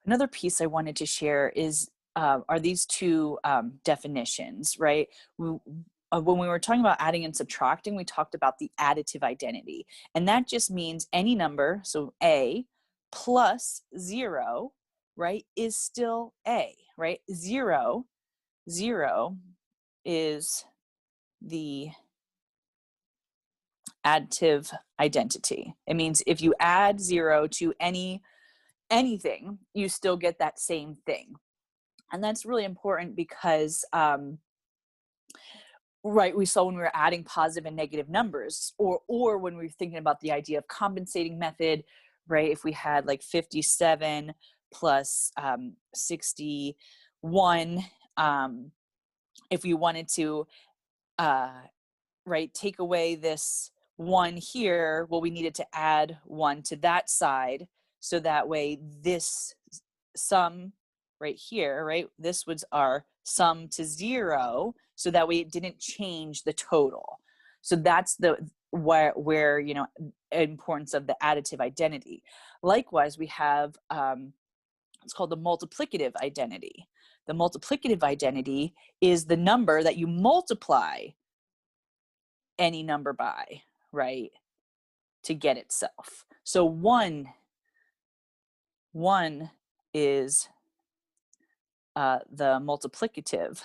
Another piece I wanted to share is are these two definitions, right? When we were talking about adding and subtracting, we talked about the additive identity. And that just means any number, so A plus 0, right, is still A, right? 0 is the additive identity. It means if you add 0 to anything, you still get that same thing. And that's really important because, right, we saw when we were adding positive and negative numbers, or when we were thinking about the idea of compensating method, right? If we had like 57 plus 61, if we wanted to, right, take away this 1 here, well, we needed to add 1 to that side. So that way this sum right here, right, this was our sum to 0. So that way it didn't change the total. So that's the where you know, importance of the additive identity. Likewise, we have it's called the multiplicative identity. The multiplicative identity is the number that you multiply any number by, right, to get itself. So one is the multiplicative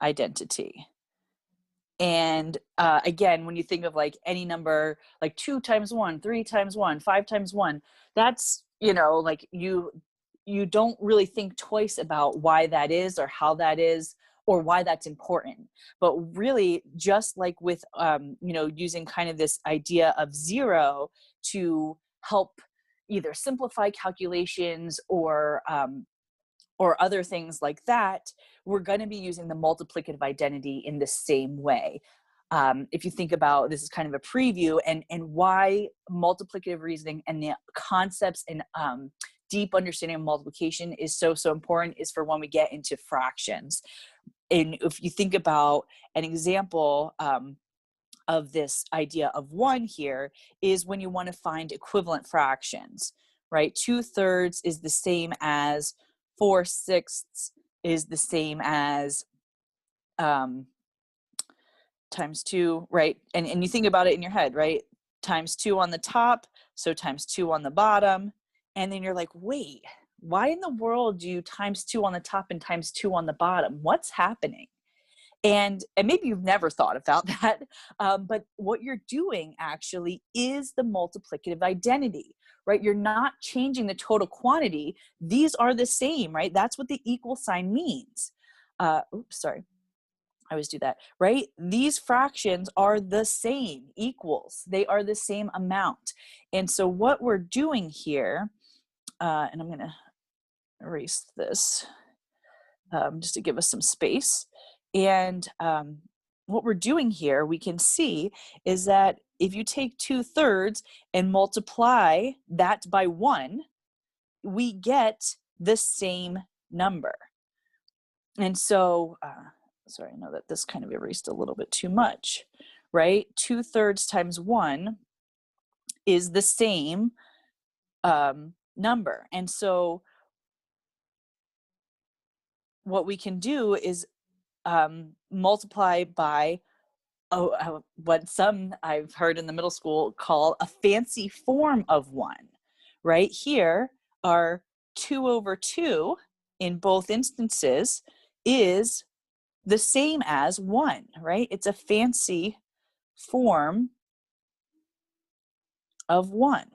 identity. And again, when you think of like any number, like 2 times 1, 3 times 1, 5 times 1, that's, you know, like you don't really think twice about why that is or how that is or why that's important. But really, just like with, you know, using kind of this idea of 0 to help either simplify calculations or other things like that, we're going to be using the multiplicative identity in the same way. If you think about, this is kind of a preview, and why multiplicative reasoning and the concepts and deep understanding of multiplication is so important is for when we get into fractions. And if you think about an example of this idea of 1 here, is when you want to find equivalent fractions, right? 2/3 is the same as 4/6 is the same as times 2, right? And you think about it in your head, right? Times 2 on the top, so times 2 on the bottom. And then you're like, wait, why in the world do you times 2 on the top and times 2 on the bottom? What's happening? And maybe you've never thought about that, but what you're doing actually is the multiplicative identity, right? You're not changing the total quantity. These are the same, right? That's what the equal sign means. Oops, sorry. I always do that, right? These fractions are the same, equals. They are the same amount. And so what we're doing here, and I'm going to erase this just to give us some space. And what we're doing here, we can see, is that if you take 2/3 and multiply that by 1, we get the same number. And so, sorry, I know that this kind of erased a little bit too much, right? 2/3 times 1 is the same number. And so what we can do is multiply by what some I've heard in the middle school call a fancy form of 1. Right here are 2/2 in both instances is the same as 1, right? It's a fancy form of 1.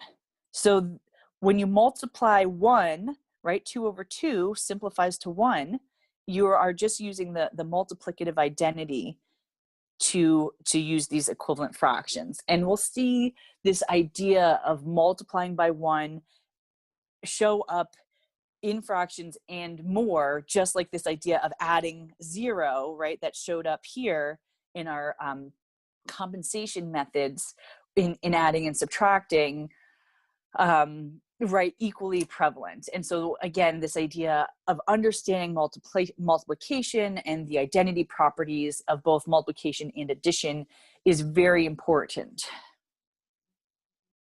So when you multiply 1, right, 2/2 simplifies to 1, you are just using the multiplicative identity to use these equivalent fractions. And we'll see this idea of multiplying by 1 show up in fractions and more, just like this idea of adding 0, right, that showed up here in our compensation methods in adding and subtracting, right, equally prevalent. And so again, this idea of understanding multiplication and the identity properties of both multiplication and addition is very important.